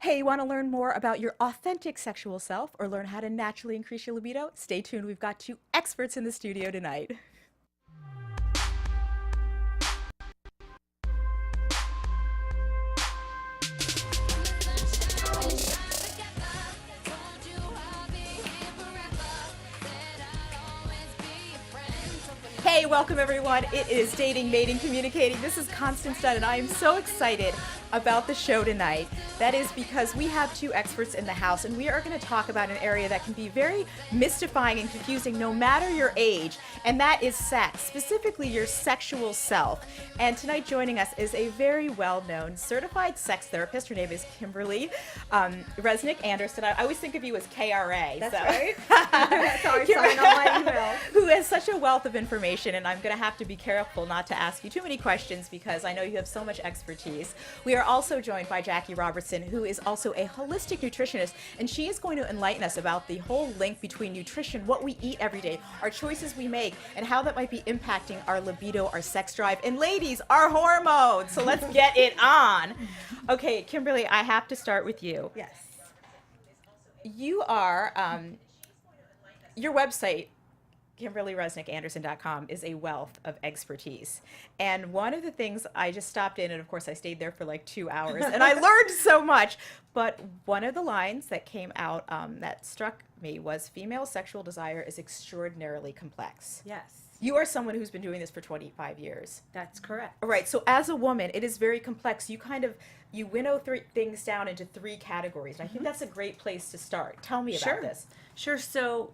Hey, you want to learn more about your authentic sexual self or learn how to naturally increase your libido? Stay tuned. We've got two experts in the studio tonight. Hey, welcome everyone. It is Dating, Mating, Communicating. This is Constance Dunn, and I am so excited about the show tonight. That is because we have two experts in the house, and we are going to talk about an area that can be very mystifying and confusing no matter your age, and that is sex, specifically your sexual self. And tonight joining us is a very well-known certified sex therapist. Her name is Kimberly Resnick Anderson. I always think of you as KRA. That's right. That's how I sign all my emails. Who has such a wealth of information, and I'm going to have to be careful not to ask you too many questions because I know you have so much expertise. We are also joined by Jacquie Robertson, who is also a holistic nutritionist, and she is going to enlighten us about the whole link between nutrition, what we eat every day, our choices we make, and how that might be impacting our libido, our sex drive, and ladies, our hormones. So let's get it on. Okay, Kimberly, I have to start with you. Yes. You are, your website, KimberlyResnickAnderson.com, is a wealth of expertise. And one of the things, I just stopped in, and of course I stayed there for like 2 hours, and I learned so much. But one of the lines that came out that struck me was female sexual desire is extraordinarily complex. Yes. You are someone who's been doing this for 25 years. That's correct. All right, so as a woman, it is very complex. You winnow things down into three categories, and I think that's a great place to start. Tell me about this. Sure. So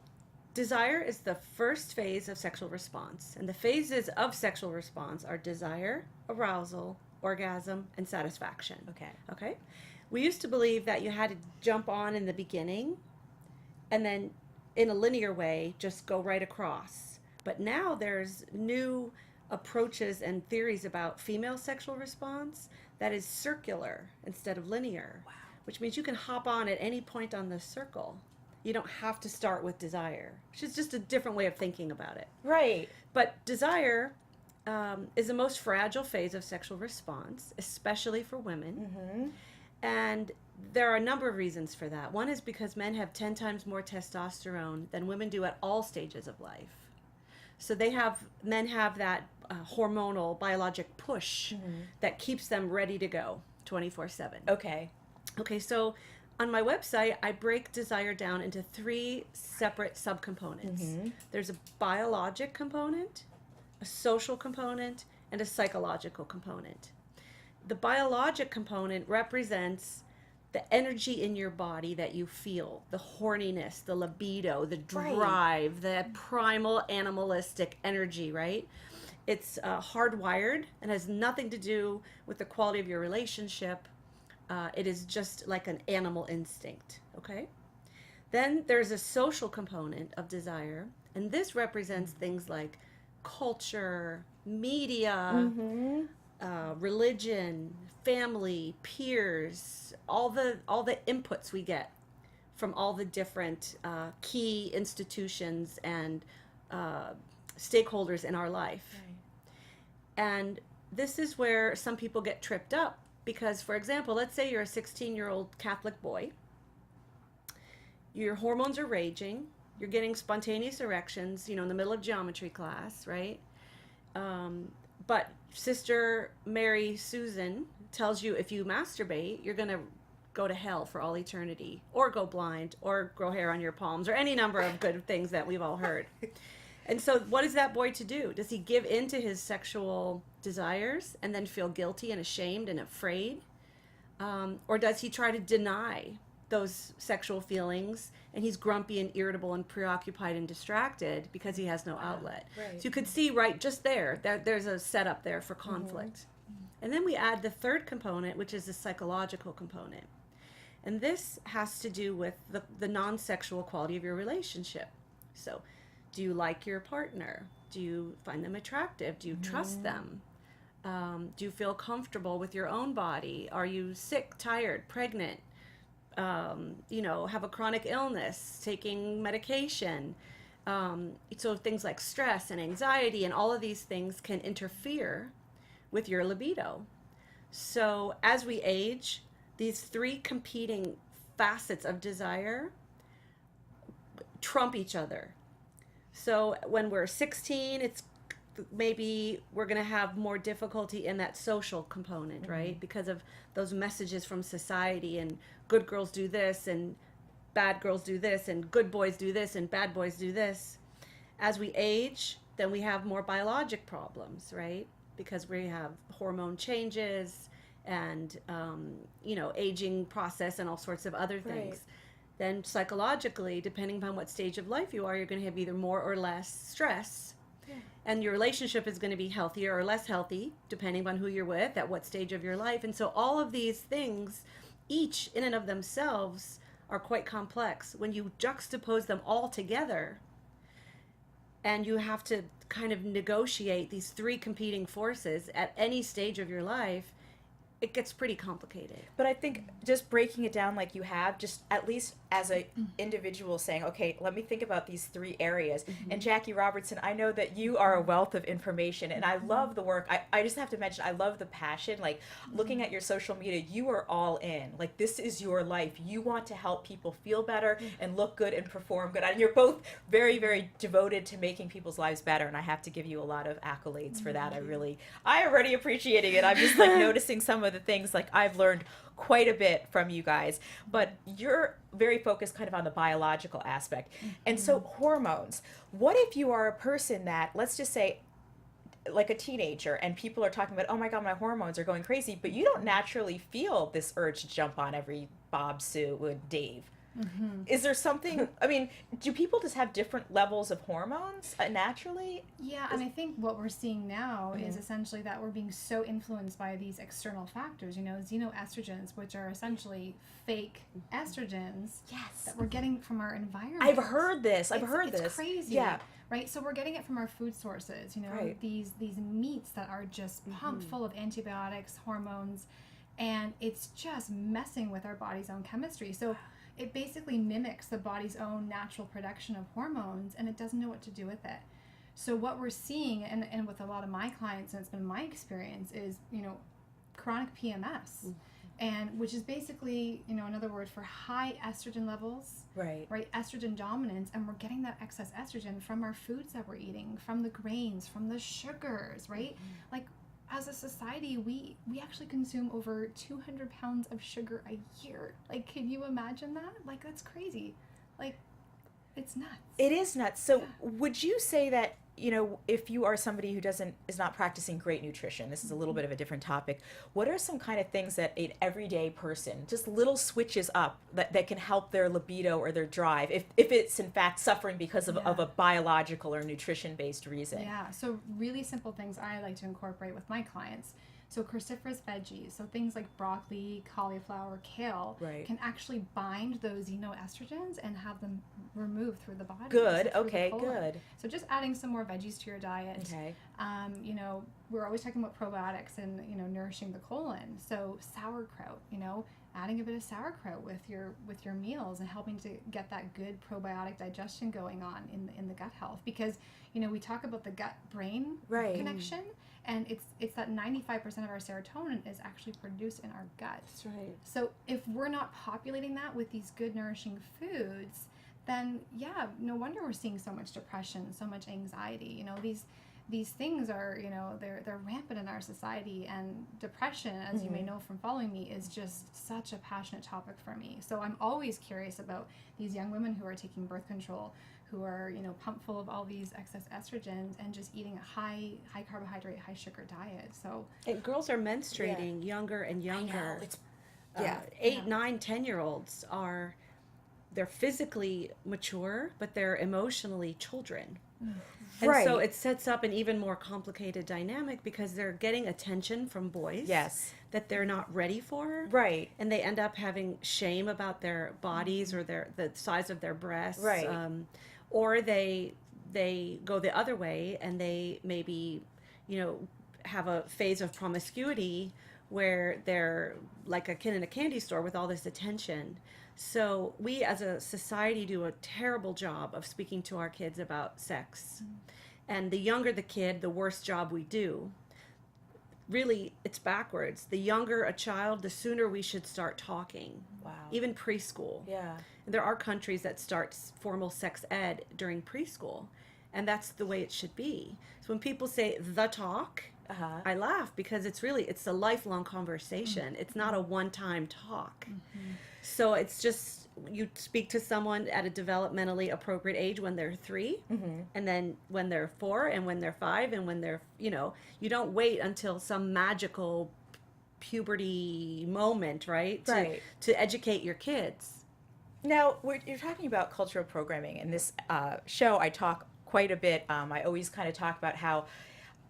desire is the first phase of sexual response, and the phases of sexual response are desire, arousal, orgasm, and satisfaction. Okay. We used to believe that you had to jump on in the beginning and then in a linear way just go right across. But now there's new approaches and theories about female sexual response that is circular instead of linear. Wow. Which means you can hop on at any point on the circle. You don't have to start with desire, which is just a different way of thinking about it. Right. But desire is the most fragile phase of sexual response, especially for women. Mm-hmm. And there are a number of reasons for that. One is because men have 10 times more testosterone than women do at all stages of life. So men have that hormonal biologic push that keeps them ready to go 24/7. Okay. Okay, so on my website, I break desire down into three separate subcomponents. Mm-hmm. There's a biologic component, a social component, and a psychological component. The biologic component represents the energy in your body that you feel, the horniness, the libido, the drive, the primal animalistic energy, right? It's hardwired and has nothing to do with the quality of your relationship. It is just like an animal instinct, okay? Then there's a social component of desire, and this represents things like culture, media, religion, family, peers, all the inputs we get from all the different key institutions and stakeholders in our life. Right. And this is where some people get tripped up because, for example, let's say you're a 16-year-old Catholic boy. Your hormones are raging. You're getting spontaneous erections, in the middle of geometry class, right? But Sister Mary Susan tells you if you masturbate, you're going to go to hell for all eternity, or go blind, or grow hair on your palms, or any number of good things that we've all heard. And so what is that boy to do? Does he give in to his sexual desires and then feel guilty and ashamed and afraid? Or does he try to deny those sexual feelings, and he's grumpy and irritable and preoccupied and distracted because he has no outlet? Right. So you could see right just there's a setup there for conflict. Mm-hmm. And then we add the third component, which is the psychological component. And this has to do with the non-sexual quality of your relationship. So do you like your partner? Do you find them attractive? Do you trust them? Do you feel comfortable with your own body? Are you sick, tired, pregnant? Have a chronic illness, taking medication. So things like stress and anxiety and all of these things can interfere with your libido. So as we age, these three competing facets of desire trump each other. So when we're 16, it's maybe we're going to have more difficulty in that social component, right? Because of those messages from society, and good girls do this and bad girls do this, and good boys do this and bad boys do this. As we age, then we have more biologic problems, right? Because we have hormone changes and aging process and all sorts of other things. Right. Then psychologically, depending upon what stage of life you are, you're going to have either more or less stress. Yeah. And your relationship is going to be healthier or less healthy, depending on who you're with, at what stage of your life. And so all of these things, each in and of themselves, are quite complex. When you juxtapose them all together, and you have to kind of negotiate these three competing forces at any stage of your life, it gets pretty complicated. But I think just breaking it down like you have, just at least as a individual saying, okay, let me think about these three areas. And Jacquie Robertson, I know that you are a wealth of information, and I love the work. I just have to mention, I love the passion. Like, looking at your social media, you are all in. Like, this is your life. You want to help people feel better and look good and perform good. And you're both very, very devoted to making people's lives better, and I have to give you a lot of accolades for that. I already appreciating it. I'm just like noticing some of the things. Like, I've learned quite a bit from you guys, but you're very focused kind of on the biological aspect. And so hormones, what if you are a person that, let's just say, like a teenager, and people are talking about, oh my God, my hormones are going crazy, but you don't naturally feel this urge to jump on every Bob, Sue, and Dave. Is there something, I mean, do people just have different levels of hormones naturally? Yeah, and I think what we're seeing now is essentially that we're being so influenced by these external factors, xenoestrogens, which are essentially fake estrogens that we're getting from our environment. I've heard this. It's crazy. Yeah. Right, so we're getting it from our food sources, these meats that are just pumped full of antibiotics, hormones, and it's just messing with our body's own chemistry. So it basically mimics the body's own natural production of hormones, and it doesn't know what to do with it. So what we're seeing, and with a lot of my clients, and it's been my experience, is, chronic PMS, and which is basically, another word for high estrogen levels, right? Estrogen dominance, and we're getting that excess estrogen from our foods that we're eating, from the grains, from the sugars, right? Like, as a society, we actually consume over 200 pounds of sugar a year. Like, can you imagine that? Like, that's crazy. Like, it's nuts. It is nuts. So would you say that, if you are somebody who is not practicing great nutrition, this is a little bit of a different topic, what are some kind of things that an everyday person, just little switches up that can help their libido or their drive, if it's in fact suffering because of a biological or nutrition-based reason? Yeah, so really simple things I like to incorporate with my clients. So cruciferous veggies, so things like broccoli, cauliflower, kale, can actually bind those xenoestrogens and have them removed through the body. Good, okay, good. So just adding some more veggies to your diet. Okay. We're always talking about probiotics and, nourishing the colon. So sauerkraut, adding a bit of sauerkraut with your meals and helping to get that good probiotic digestion going on in the gut health. Because, we talk about the gut-brain connection. And it's that 95% of our serotonin is actually produced in our gut. That's right. So if we're not populating that with these good nourishing foods, then no wonder we're seeing so much depression, so much anxiety. These things are, they're rampant in our society, and depression, as you may know from following me, is just such a passionate topic for me. So I'm always curious about these young women who are taking birth control, who are, pumped full of all these excess estrogens and just eating a high carbohydrate, high sugar diet. So and girls are menstruating younger and younger. It's 8, 9, 10-year-olds they're physically mature, but they're emotionally children. And so it sets up an even more complicated dynamic because they're getting attention from boys that they're not ready for. Right. And they end up having shame about their bodies or the size of their breasts. Right. Or they go the other way and they maybe, have a phase of promiscuity where they're like a kid in a candy store with all this attention. So we as a society do a terrible job of speaking to our kids about sex. And the younger the kid, the worse job we do. really, it's backwards. The younger a child, the sooner we should start talking. Wow. Even preschool. Yeah. And there are countries that start formal sex ed during preschool, and that's the way it should be. So when people say the talk, I laugh, because it's a lifelong conversation. It's not a one-time talk. So it's just, you speak to someone at a developmentally appropriate age when they're 3, and then when they're 4, and when they're 5, and when they're, you don't wait until some magical puberty moment, right? To educate your kids. Now, you're talking about cultural programming. In this show, I talk quite a bit. I always kind of talk about how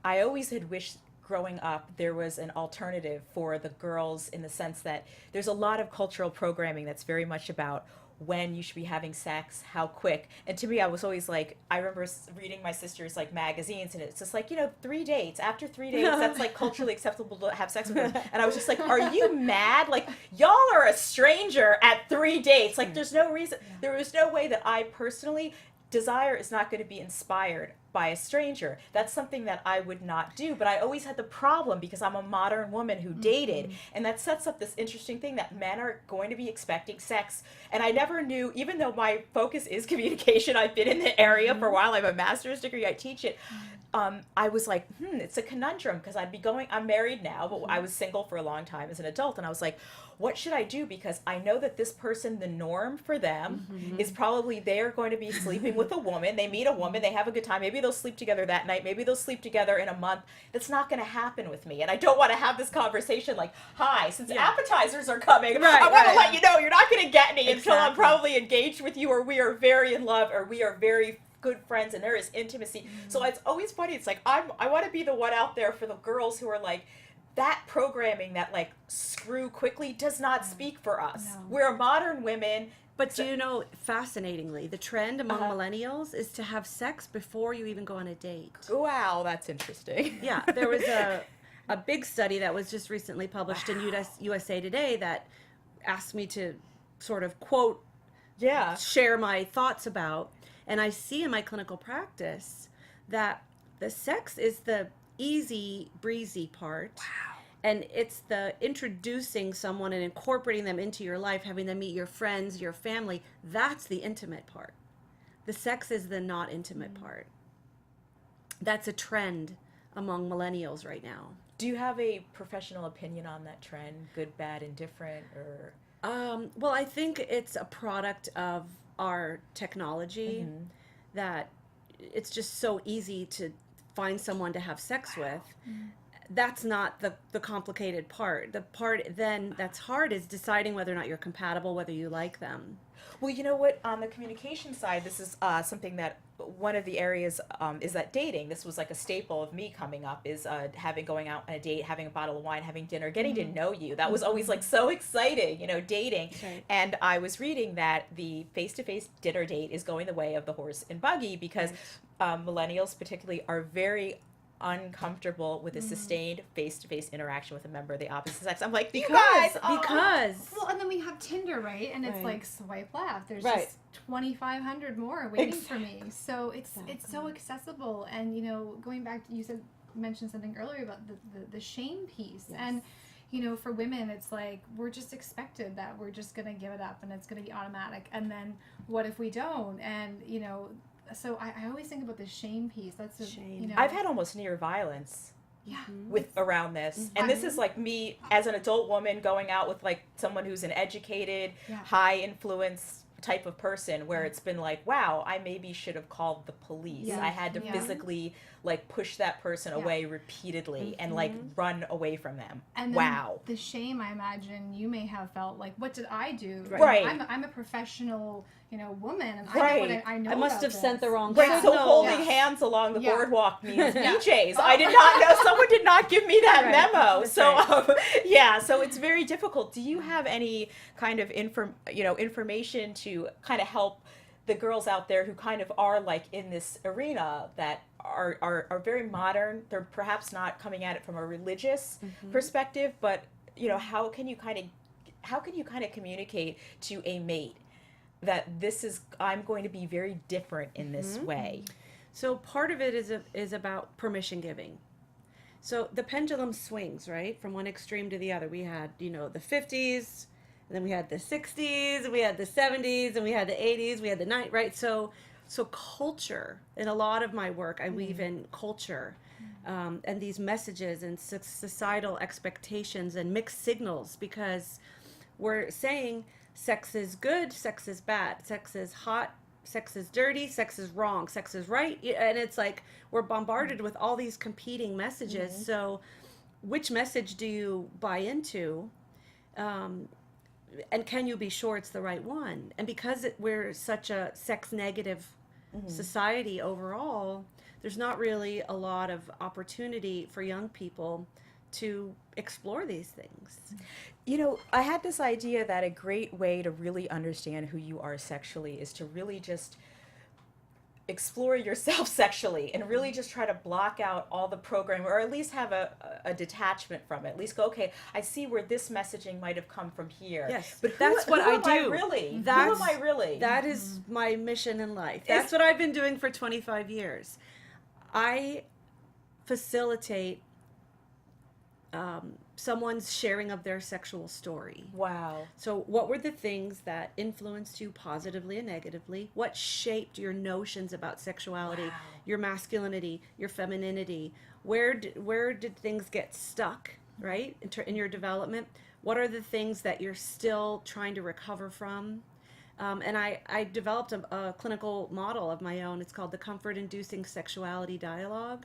I always had wished growing up there was an alternative for the girls, in the sense that there's a lot of cultural programming that's very much about when you should be having sex, how quick. And to me, I was always like, I remember reading my sister's like magazines, and it's just like, 3 dates. After 3 dates, that's like culturally acceptable to have sex with them. And I was just like, are you mad? Like, y'all are a stranger at 3 dates. Like, there's no reason, there was no way that I personally, desire is not going to be inspired by a stranger. That's something that I would not do. But I always had the problem, because I'm a modern woman who dated, and that sets up this interesting thing that men are going to be expecting sex. And I never knew, even though my focus is communication, I've been in the area for a while, I have a master's degree, I teach it. I was like, it's a conundrum, because I'm married now, but I was single for a long time as an adult, and I was like, what should I do? Because I know that this person, the norm for them is probably they are going to be sleeping with a woman. They meet a woman, they have a good time. Maybe they'll sleep together that night. Maybe they'll sleep together in a month. That's not going to happen with me. And I don't want to have this conversation like, hi, since appetizers are coming, I want to let you know you're not going to get any until I'm probably engaged with you, or we are very in love, or we are very good friends and there is intimacy. So it's always funny. It's like, I want to be the one out there for the girls who are like, that programming that like screw quickly does not speak for us. We're modern women. But do you know, fascinatingly, the trend among millennials is to have sex before you even go on a date. Wow, that's interesting. Yeah, there was a big study that was just recently published in USA Today that asked me to sort of quote, share my thoughts about. And I see in my clinical practice that the sex is the easy, breezy part. Wow. And it's the introducing someone and incorporating them into your life, having them meet your friends, your family. That's the intimate part. The sex is the not intimate part. That's a trend among millennials right now. Do you have a professional opinion on that trend? Good, bad, indifferent, or? Well, I think it's a product of our technology that it's just so easy to find someone to have sex with. That's not the complicated part. The part then that's hard is deciding whether or not you're compatible, whether you like them. Well, you know what? On the communication side, this is something that one of the areas is that dating. This was like a staple of me coming up, is going out on a date, having a bottle of wine, having dinner, getting to know you. That was always like so exciting, dating. Right. And I was reading that the face-to-face dinner date is going the way of the horse and buggy, because millennials particularly are very uncomfortable with a sustained face-to-face interaction with a member of the opposite sex. I'm like, because well, and then we have Tinder, right? And it's like swipe left. There's just 2,500 more waiting for me. So it's so accessible. And going back to, you mentioned something earlier about the shame piece. And for women, it's like we're just expected that we're just gonna give it up and it's gonna be automatic. And then what if we don't? And so I always think about the shame piece. That's a shame. I've had almost near violence with around this. And this is like me as an adult woman going out with like someone who's an educated, high influence type of person, where it's been like, wow, I maybe should have called the police. I had to physically like push that person away repeatedly and like run away from them. And wow. The shame, I imagine you may have felt like, what did I do? Right. I'm a professional, woman, and I know I must have sent the wrong signal. So holding hands along the boardwalk means BJ's. I did not know. Someone did not give me that memo. So so it's very difficult. Do you have any kind of information to kind of help the girls out there who kind of are like in this arena that are very modern? They're perhaps not coming at it from a religious perspective, but how can you kind of communicate to a mate that I'm going to be very different in this way? So part of it is about permission giving. So the pendulum swings, right, from one extreme to the other. We had, the 50s, and then we had the 60s, and we had the 70s, and we had the 80s, we had the 90s, right? So culture, in a lot of my work, I weave in culture and these messages and societal expectations and mixed signals, because we're saying sex is good, sex is bad, sex is hot, sex is dirty, sex is wrong, sex is right. And it's like we're bombarded with all these competing messages. So which message do you buy into? And can you be sure it's the right one? And because we're such a sex negative society overall, there's not really a lot of opportunity for young people to explore these things. I had this idea that a great way to really understand who you are sexually is to really just explore yourself sexually and really just try to block out all the programming, or at least have a detachment from it. At least go, okay, I see where this messaging might have come from here. Yes, but that's what I do. Who am I really? That is my mission in life. That's what I've been doing for 25 years. I facilitate someone's sharing of their sexual story. Wow. So what were the things that influenced you positively and negatively? What shaped your notions about sexuality, your masculinity, your femininity? Where did things get stuck, right, in your development? What are the things that you're still trying to recover from? And I developed a clinical model of my own. It's called the Comfort-Inducing Sexuality Dialogue.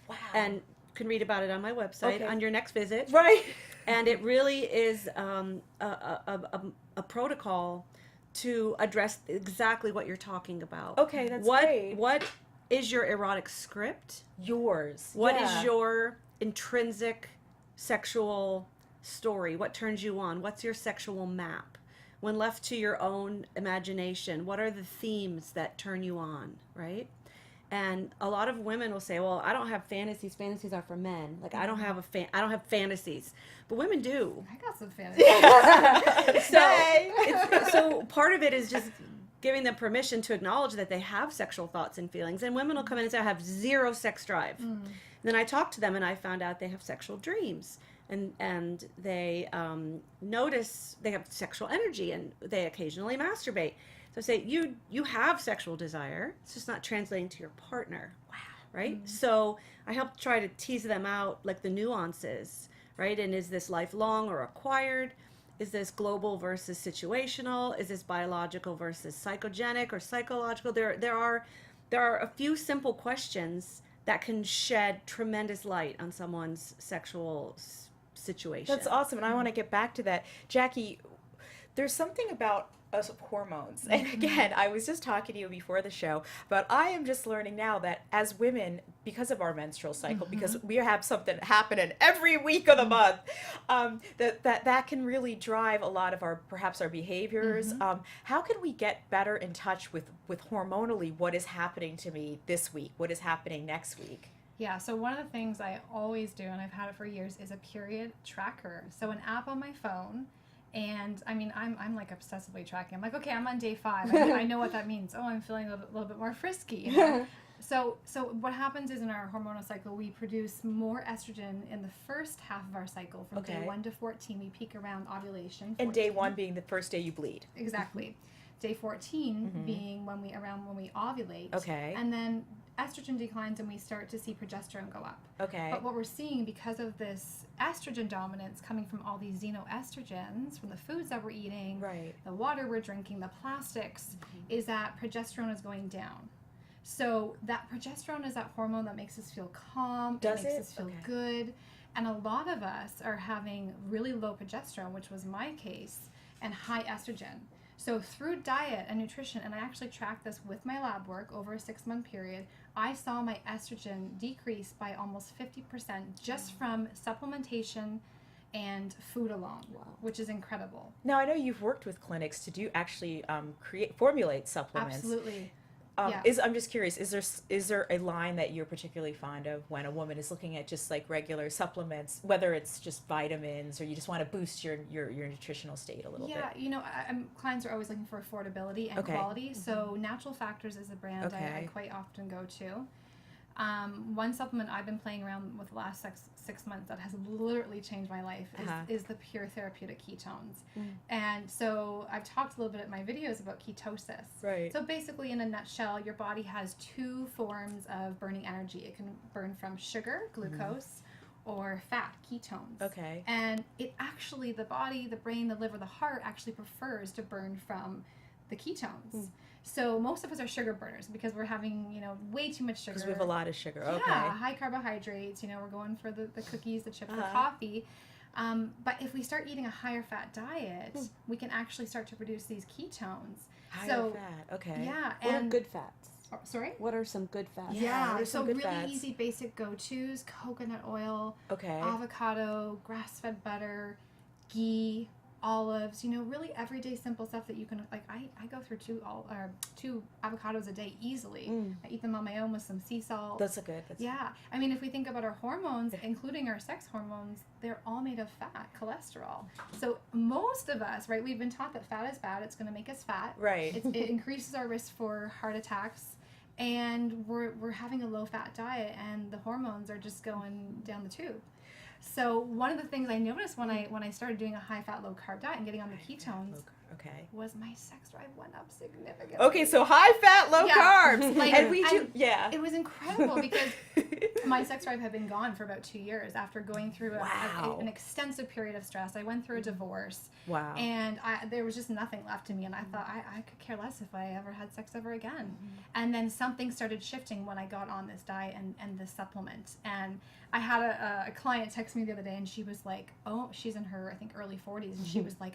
Wow. And you can read about it on my website on your next visit. Right. And it really is a protocol to address exactly what you're talking about. Okay, that's great. What is your erotic script? Yours. What is your intrinsic sexual story? What turns you on? What's your sexual map? When left to your own imagination, what are the themes that turn you on, right? And a lot of women will say, well, I don't have fantasies. Fantasies are for men. Like, I don't have fantasies. But women do. I got some fantasies. So part of it is just giving them permission to acknowledge that they have sexual thoughts and feelings. And women will come in and say, I have zero sex drive. And then I talk to them and I found out they have sexual dreams. And they notice they have sexual energy, and they occasionally masturbate. So I say, you have sexual desire. It's just not translating to your partner. Wow. Right? So I help try to tease them out, like the nuances, right? And is this lifelong or acquired? Is this global versus situational? Is this biological versus psychogenic or psychological? There are a few simple questions that can shed tremendous light on someone's sexual situation. That's awesome, and I want to get back to that. Jacquie, there's something about us hormones. And again, I was just talking to you before the show, but I am just learning now that as women, because of our menstrual cycle, because we have something happening every week of the month, that can really drive a lot of our behaviors. How can we get better in touch with hormonally what is happening to me this week? What is happening next week? Yeah, so one of the things I always do, and I've had it for years, is a period tracker. So an app on my phone, and I mean, I'm like obsessively tracking. I'm like, okay, I'm on day 5. I know what that means. Oh, I'm feeling a little bit more frisky. So what happens is in our hormonal cycle, we produce more estrogen in the first half of our cycle, from day 1 to 14. We peak around ovulation. 14. And day 1 being the first day you bleed. Exactly. Day 14 being when we ovulate. Okay. And then estrogen declines and we start to see progesterone go up. Okay. But what we're seeing, because of this estrogen dominance coming from all these xenoestrogens, from the foods that we're eating, the water we're drinking, the plastics, is that progesterone is going down. So that progesterone is that hormone that makes us feel calm, makes us feel good. And a lot of us are having really low progesterone, which was my case, and high estrogen. So through diet and nutrition, and I actually tracked this with my lab work over a 6-month period, I saw my estrogen decrease by almost 50% just from supplementation and food alone, which is incredible. Now, I know you've worked with clinics to formulate supplements. Absolutely. I'm just curious, is there a line that you're particularly fond of when a woman is looking at just like regular supplements, whether it's just vitamins or you just want to boost your nutritional state a little bit? Yeah, clients are always looking for affordability and quality. So Natural Factors is a brand I quite often go to. One supplement I've been playing around with the last 6 months that has literally changed my life is the pure therapeutic ketones. And so I've talked a little bit in my videos about ketosis. Right. So basically, in a nutshell, your body has two forms of burning energy. It can burn from sugar, glucose, or fat, ketones. Okay. And it actually, the body, the brain, the liver, the heart actually prefers to burn from the ketones. So most of us are sugar burners because we're having, way too much sugar. Because we have a lot of sugar. Okay. Yeah, high carbohydrates. We're going for the cookies, the chips, the coffee. But if we start eating a higher fat diet, we can actually start to produce these ketones. Higher fat. Okay. Yeah. What are good fats? Sorry? What are some good fats? Yeah, so really fats? easy basic go-tos: coconut oil, Okay. avocado, grass-fed butter, ghee, olives, really everyday simple stuff that you can, like, I go through two avocados a day easily. I eat them on my own with some sea salt. That's good. Yeah. I mean, if we think about our hormones, including our sex hormones, they're all made of fat, cholesterol. So most of us, right, we've been taught that fat is bad. It's going to make us fat. Right. It increases our risk for heart attacks. And we're having a low-fat diet, and the hormones are just going down the tube. So one of the things I noticed when I started doing a high-fat, low-carb diet and getting on the ketones was my sex drive went up significantly. Okay, so high-fat, low carbs. It was incredible because my sex drive had been gone for about 2 years after going through an extensive period of stress. I went through a divorce. Wow. And there was just nothing left to me, and I thought I could care less if I ever had sex ever again. And then something started shifting when I got on this diet and this supplement. And I had a client text me the other day, and she was like, oh, she's in her, I think, early 40s, and she was like,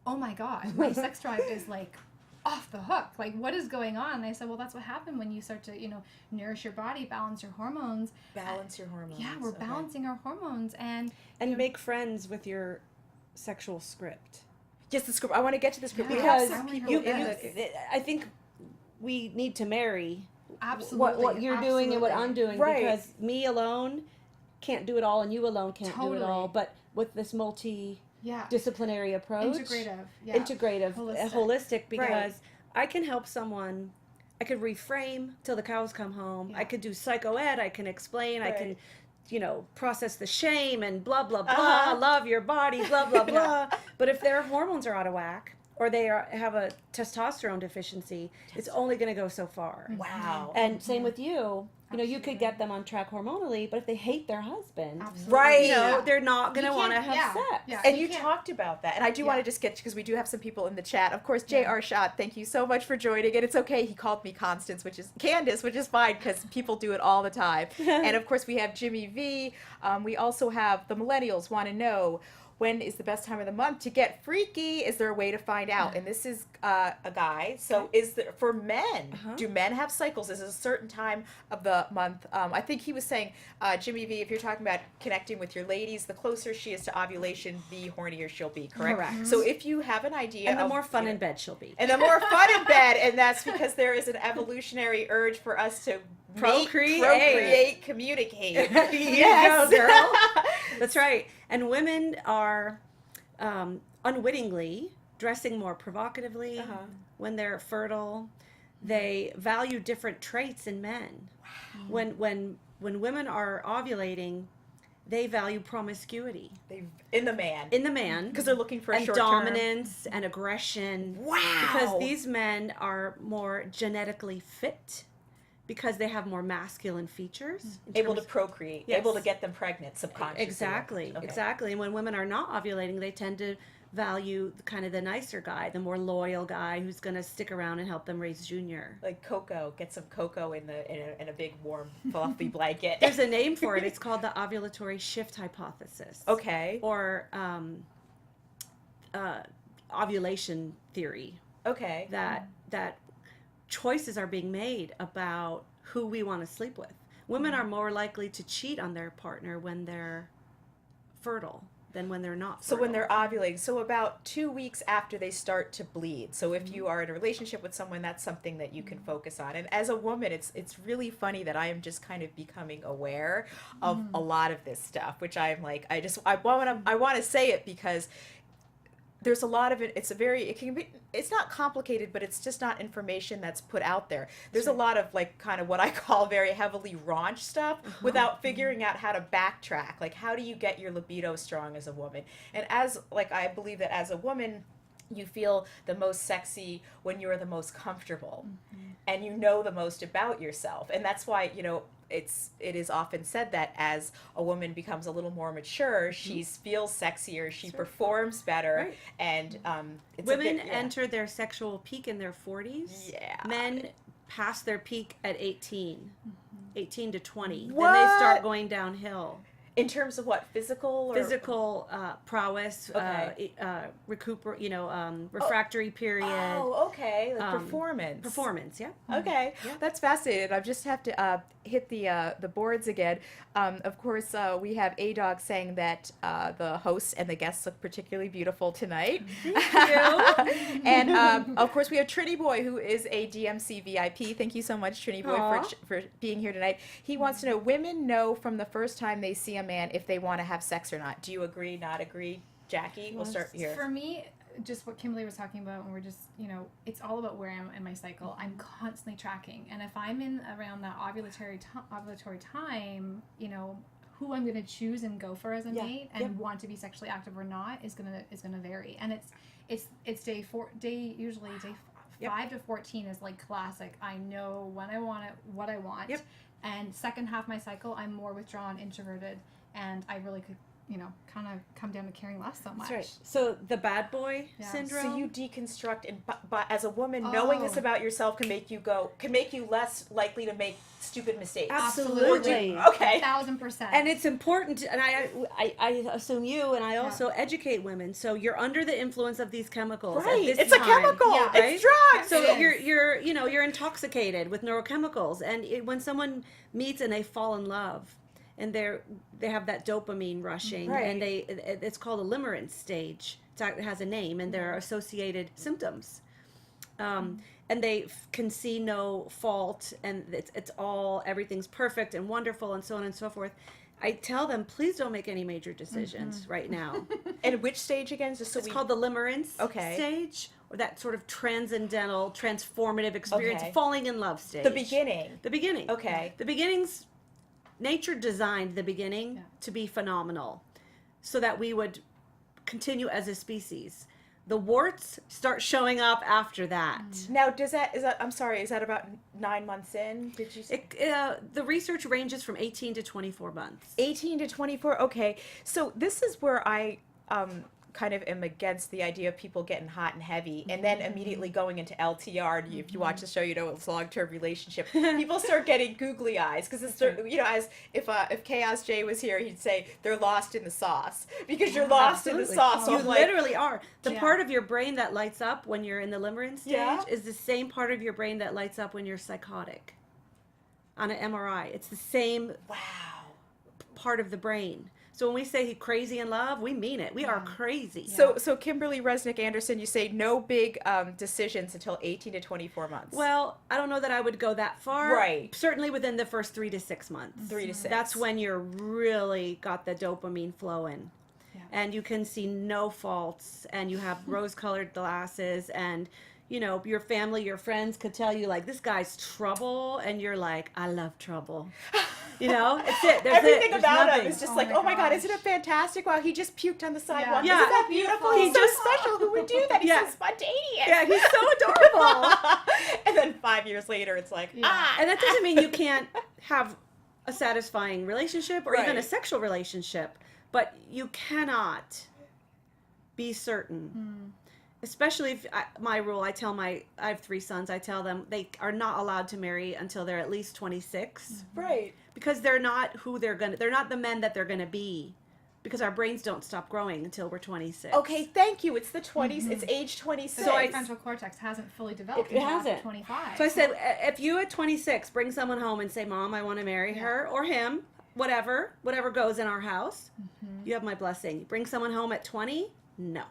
oh my God, my sex drive is like off the hook. Like, what is going on? And I said, well, that's what happened when you start to, nourish your body, balance your hormones. Balance your hormones. Yeah, we're balancing our hormones. And make friends with your sexual script. Yes, the script. I want to get to the script. Because I think we need to marry absolutely what you're doing and what I'm doing. Right. Because me alone can't do it all, and you alone can't do it all. But with this disciplinary approach, integrative, holistic, because I can help someone. I could reframe till the cows come home. I could do psycho ed. I can explain. I can, process the shame and blah blah blah. Love your body, blah blah blah. But if their hormones are out of whack, or they have a testosterone deficiency, it's only going to go so far. Wow. And same with you. You could get them on track hormonally, but if they hate their husband, they're not going to want to have sex. Yeah. And you talked about that. And I do want to just get, because we do have some people in the chat. Of course, J.R. Schott, thank you so much for joining. And it's okay. He called me Candace, which is fine, because people do it all the time. And of course, we have Jimmy V. We also have the millennials want to know, when is the best time of the month to get freaky? Is there a way to find out? And this is a guy. So is there, for men, do men have cycles? Is it a certain time of the month? I think he was saying, Jimmy V, if you're talking about connecting with your ladies, the closer she is to ovulation, the hornier she'll be, correct? Correct. So if you have an idea and the more fun in bed she'll be. And the more fun in bed, and that's because there is an evolutionary urge for us to procreate, communicate. Yes, girl. That's right. And women are unwittingly dressing more provocatively when they're fertile. They value different traits in men. Wow. When women are ovulating, they value promiscuity. In the man. Because they're looking for a short dominance and aggression. Wow. Because these men are more genetically fit. Because they have more masculine features. Able to procreate. Yes. Able to get them pregnant subconsciously. Exactly. And when women are not ovulating, they tend to value kind of the nicer guy, the more loyal guy who's going to stick around and help them raise Junior. Like cocoa. Get some cocoa in a big warm fluffy blanket. There's a name for it. It's called the ovulatory shift hypothesis. Okay. Or ovulation theory. Okay. That choices are being made about who we want to sleep with. Women are more likely to cheat on their partner when they're fertile than when they're not fertile. So when they're ovulating, so about 2 weeks after they start to bleed. So if you are in a relationship with someone, that's something that you can focus on. And as a woman, it's really funny that I am just kind of becoming aware of a lot of this stuff, which I'm like, I want to say it because there's a lot of it. It's not complicated, but it's just not information that's put out there. There's a lot of like kind of what I call very heavily raunch stuff without figuring out how to backtrack. Like, how do you get your libido strong as a woman? And I believe that as a woman, you feel the most sexy when you're the most comfortable and you know the most about yourself. And that's why, it is often said that as a woman becomes a little more mature, she feels sexier, she performs better, and women enter their sexual peak in their 40s. Yeah. Men pass their peak at 18, 18 to 20. What? Then they start going downhill. In terms of what, physical prowess, refractory period. Oh, okay, like performance. Performance, yeah. Okay, that's fascinating. I just have to hit the boards again. Of course, we have A-Dog saying that the hosts and the guests look particularly beautiful tonight. Thank you. And of course, we have Trini Boy, who is a DMC VIP. Thank you so much, Trini Boy, for being here tonight. He wants to know, women know from the first time they see a man if they want to have sex or not. Do you agree, not agree? Jackie, we'll start here. For me, just what Kimberly was talking about, and we're just, it's all about where I'm in my cycle. I'm constantly tracking. And if I'm in around that ovulatory time, who I'm going to choose and go for as a mate and want to be sexually active or not is going to vary. And it's usually day 5 to 14 is like classic. I know when I want it, what I want. Yep. And second half my cycle, I'm more withdrawn, introverted, and I really could, kind of come down to caring less so much. That's right. So the bad boy syndrome. So you deconstruct, and but as a woman, knowing this about yourself can make you less likely to make stupid mistakes. Absolutely. Okay. 1,000%. And it's important, and I assume you, and I also educate women. So you're under the influence of these chemicals. Right. At this It's a time, chemical. right? It's drugs. So you're intoxicated with neurochemicals, and when someone meets and they fall in love, and they have that dopamine rushing, and it's called a limerence stage. It has a name, and there are associated symptoms. And they can see no fault, and it's all, everything's perfect and wonderful, and so on and so forth. I tell them, please don't make any major decisions right now. And which stage again? It's called the limerence stage, or that sort of transcendental, transformative experience, falling in love stage. The beginning. The beginning. Okay. The beginning's, nature designed the beginning to be phenomenal so that we would continue as a species. The warts start showing up after that. Now, is that about 9 months in? Did you say? The research ranges from 18 to 24 months. 18 to 24, okay. So this is where I kind of am against the idea of people getting hot and heavy and then immediately going into LTR. If you watch the show, it's a long-term relationship. People start getting googly eyes because it's, as if Chaos J was here, he'd say they're lost in the sauce because you're lost in the sauce. So you literally are. The part of your brain that lights up when you're in the limerence stage is the same part of your brain that lights up when you're psychotic. On an MRI, it's the same part of the brain. So when we say crazy in love, we mean it. We are crazy. So Kimberly Resnick Anderson, you say no big decisions until 18 to 24 months. Well, I don't know that I would go that far. Right. Certainly within the first 3 to 6 months. 3 to 6. That's when you're really got the dopamine flowing. Yeah. And you can see no faults, and you have rose-colored glasses, and your family, your friends could tell you, like, this guy's trouble, and you're like, I love trouble. It's it. Everything about him is just oh my God, isn't it fantastic? Wow, he just puked on the sidewalk. Yeah. Isn't that beautiful? He's so special. Who would do that? He's so spontaneous. Yeah, he's so adorable. And then 5 years later, it's like, And that doesn't mean you can't have a satisfying relationship or even a sexual relationship, but you cannot be certain. Especially if my rule, I have 3 sons. I tell them they are not allowed to marry until they're at least 26. Right. Because they're not they're not the men that they're going to be. Because our brains don't stop growing until we're 26. Okay, thank you. It's the 20s. It's age 26. So our frontal cortex hasn't fully developed until after 25. So I said, if you at 26 bring someone home and say, Mom, I want to marry her or him, whatever goes in our house, you have my blessing. Bring someone home at 20? No.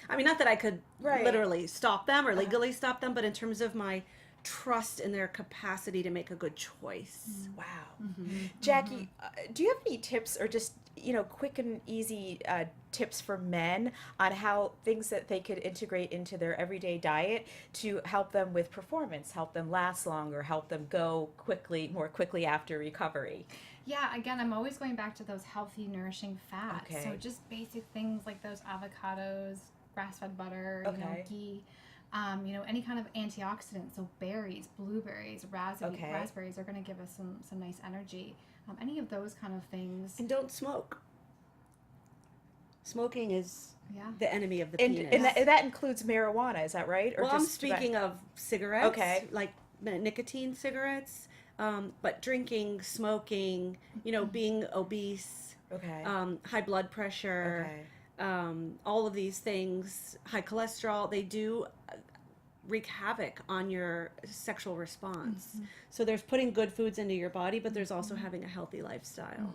I mean, not that I could literally stop them or legally stop them, but in terms of my trust in their capacity to make a good choice. Wow. Jacquie, do you have any tips or just, quick and easy tips for men on how things that they could integrate into their everyday diet to help them with performance, help them last longer, help them go more quickly after recovery? Yeah, again, I'm always going back to those healthy, nourishing fats. Okay. So just basic things like those avocados, grass-fed butter, Okay. ghee, any kind of antioxidants. So berries, blueberries, raspberries are going to give us some nice energy. Any of those kind of things. And don't smoke. Smoking is Yeah. the enemy of the penis. And that includes marijuana, is that right? Or Well, I'm just speaking of cigarettes, Okay. like nicotine cigarettes, but drinking, smoking, being obese, Okay. high blood pressure, all of these things, high cholesterol, they do wreak havoc on your sexual response. So there's putting good foods into your body, but there's also having a healthy lifestyle.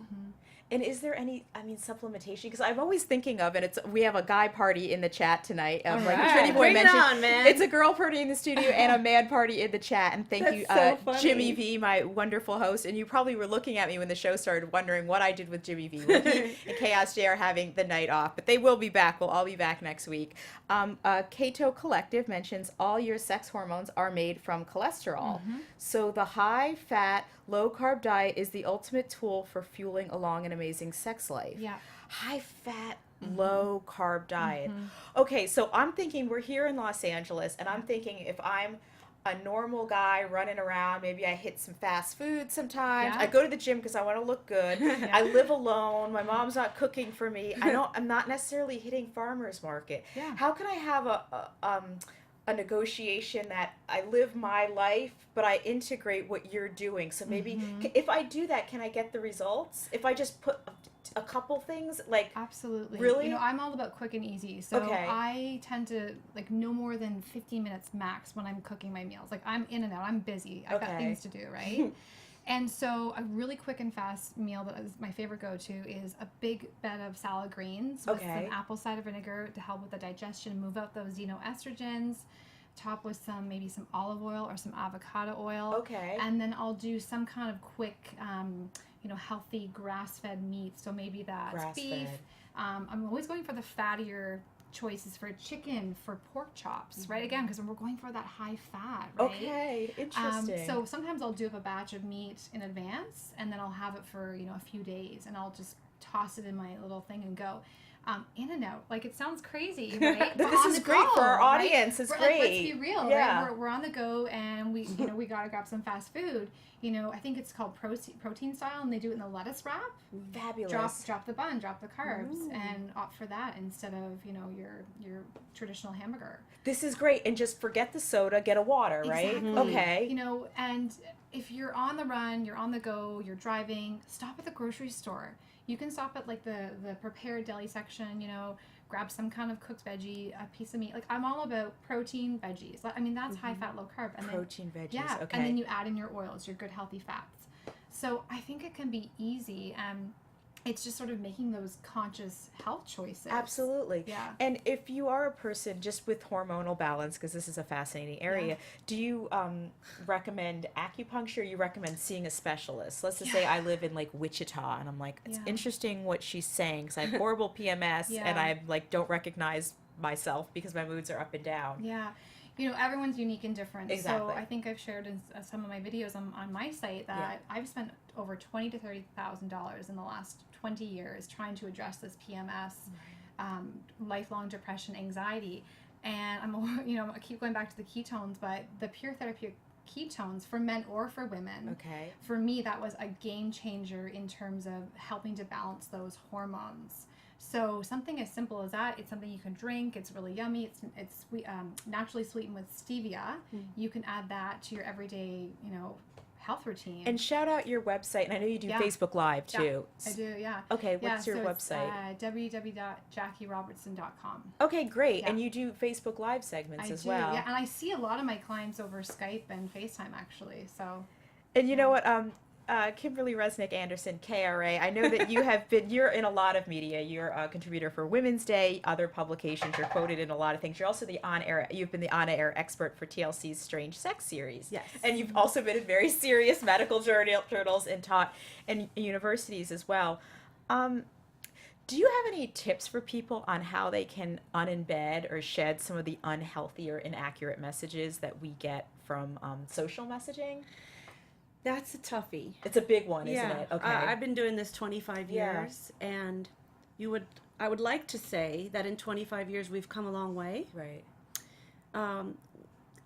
And is there any, supplementation? Because I'm always thinking of, and we have a guy party in the chat tonight. All Like right. Trinity Boy Bring it mentioned, on, man. it's a girl party in the studio and a man party in the chat. And thank you, That's so funny. Jimmy V, my wonderful host. And you probably were looking at me when the show started, wondering what I did with Jimmy V. Well, he and Chaos J are having the night off, but they will be back. We'll all be back next week. Keto Collective mentions all your sex hormones are made from cholesterol. So the high-fat, low-carb diet is the ultimate tool for fueling a long and amazing sex life. Yeah. High-fat, low-carb diet. Okay, so I'm thinking we're here in Los Angeles, and I'm thinking if I'm a normal guy running around, maybe I hit some fast food sometimes. Yeah. I go to the gym because I want to look good. I live alone. My mom's not cooking for me. I'm not necessarily hitting farmer's market. Yeah. How can I have a negotiation that I live my life, but I integrate what you're doing? So maybe if I do that, can I get the results? If I just put a couple things like Absolutely. Really? I'm all about quick and easy. So Okay. I tend to no more than 15 minutes max when I'm cooking my meals. Like I'm in and out. I'm busy. I've got Okay. things to do, right? And so a really quick and fast meal that is my favorite go-to is a big bed of salad greens with Okay. some apple cider vinegar to help with the digestion, move out those xenoestrogens, top with maybe some olive oil or some avocado oil. Okay. And then I'll do some kind of quick, healthy grass-fed meat. So maybe that's beef. Grass-fed. I'm always going for the fattier choices for chicken, for pork chops, right? Again, because we're going for that high fat, right? Okay, interesting. So sometimes I'll do up a batch of meat in advance, and then I'll have it for a few days, and I'll just toss it in my little thing and go. In and out, like it sounds crazy, right? But this is great for our audience. It's great. Let's be real, Yeah. right? We're on the go, and we gotta grab some fast food. I think it's called protein style, and they do it in the lettuce wrap. Fabulous. Drop the bun, drop the carbs, and opt for that instead of your traditional hamburger. This is great, and just forget the soda, get a water, right? Exactly. Okay. And if you're on the run, you're on the go, you're driving, stop at the grocery store. You can stop at like the prepared deli section, grab some kind of cooked veggie, a piece of meat. Like I'm all about protein veggies. I mean, that's high fat, low carb. And Protein veggies, yeah, okay. and then you add in your oils, your good healthy fats. So I think it can be easy. It's just sort of making those conscious health choices. Absolutely. Yeah. And if you are a person just with hormonal balance, because this is a fascinating area, do you recommend acupuncture? You recommend seeing a specialist? Let's just say I live in like Wichita, and I'm like, it's interesting what she's saying, because I have horrible PMS, and I like don't recognize myself because my moods are up and down. Yeah. Everyone's unique and different. Exactly. So I think I've shared in some of my videos on my site that I've spent over $20,000 to $30,000 in the last 20 years trying to address this PMS, lifelong depression, anxiety. And I keep going back to the ketones, but the pure therapeutic ketones for men or for women. Okay. For me, that was a game changer in terms of helping to balance those hormones. So something as simple as that, it's something you can drink. It's really yummy. It's sweet, naturally sweetened with stevia. You can add that to your everyday, health routine. And shout out your website, and I know you do Facebook Live too. I do, yeah. Okay, what's your website? www.JacquieRobertson.com. Okay, great. Yeah. And you do Facebook Live segments as well. Yeah, and I see a lot of my clients over Skype and FaceTime actually. So. And you know what? Kimberly Resnick Anderson, KRA. I know that you're in a lot of media. You're a contributor for Women's Day, other publications. You're quoted in a lot of things. You're also you've been the on-air expert for TLC's Strange Sex series. Yes. And you've also been in very serious medical journals and taught in universities as well. Do you have any tips for people on how they can unembed or shed some of the unhealthy or inaccurate messages that we get from social messaging? That's a toughie. It's a big one, isn't it? Okay. I've been doing this 25 years, and I would like to say that in 25 years we've come a long way. Right.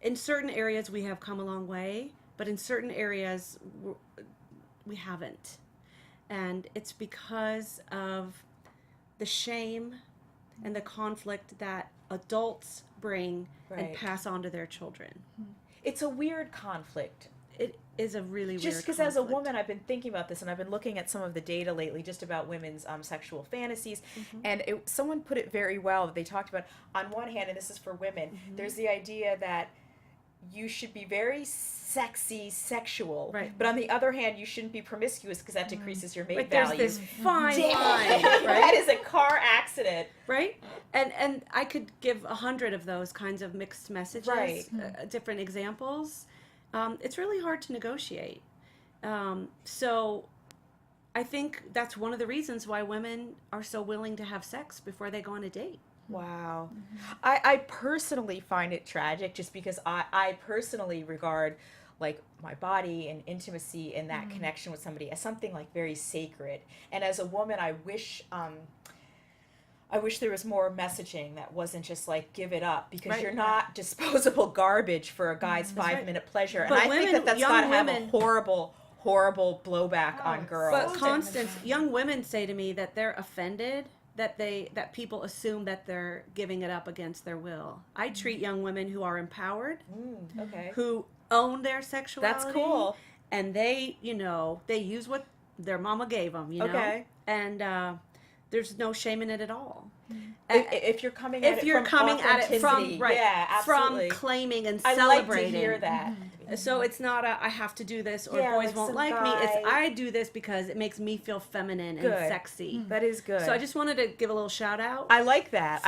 In certain areas we have come a long way, but in certain areas we haven't. And it's because of the shame and the conflict that adults bring and pass on to their children. It's a weird conflict. It is a really weird conflict. Just because as a woman, I've been thinking about this, and I've been looking at some of the data lately just about women's sexual fantasies, and someone put it very well. They talked about, on one hand, and this is for women, there's the idea that you should be very sexy, sexual, but on the other hand, you shouldn't be promiscuous because that decreases your mate value. There's this fine line, right? That is a car accident, right? And I could give 100 of those kinds of mixed messages, different examples. It's really hard to negotiate. So I think that's one of the reasons why women are so willing to have sex before they go on a date. Wow. I personally find it tragic just because I personally regard like my body and intimacy and that connection with somebody as something like very sacred. And as a woman, I wish there was more messaging that wasn't just like give it up because you're not disposable garbage for a guy's 5-minute pleasure. But and I think that's got to have a horrible blowback on girls. But Constance, young women say to me that they're offended that people assume that they're giving it up against their will. I treat young women who are empowered, who own their sexuality. That's cool. And they use what their mama gave them, Okay. And there's no shame in it at all. If you're coming at it from from claiming and celebrating. I like to hear that. So it's not I have to do this or boys won't like me. It's I do this because it makes me feel feminine and sexy. That is good. So I just wanted to give a little shout out. I like that.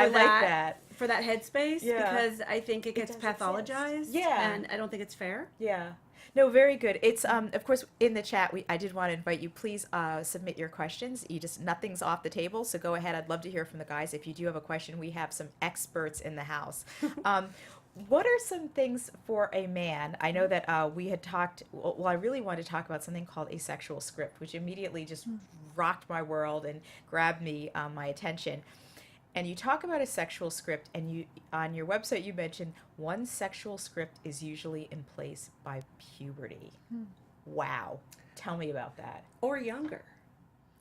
For that headspace because I think it gets pathologized. Yeah. And I don't think it's fair. Yeah. No, very good. It's of course in the chat. I did want to invite you. Please submit your questions. Nothing's off the table. So go ahead. I'd love to hear from the guys. If you do have a question, we have some experts in the house. What are some things for a man? I know that we had talked. Well, I really wanted to talk about something called a sexual script, which immediately just rocked my world and grabbed my attention. And you talk about a sexual script, and you on your website you mentioned one sexual script is usually in place by puberty. Wow. Tell me about that. Or younger,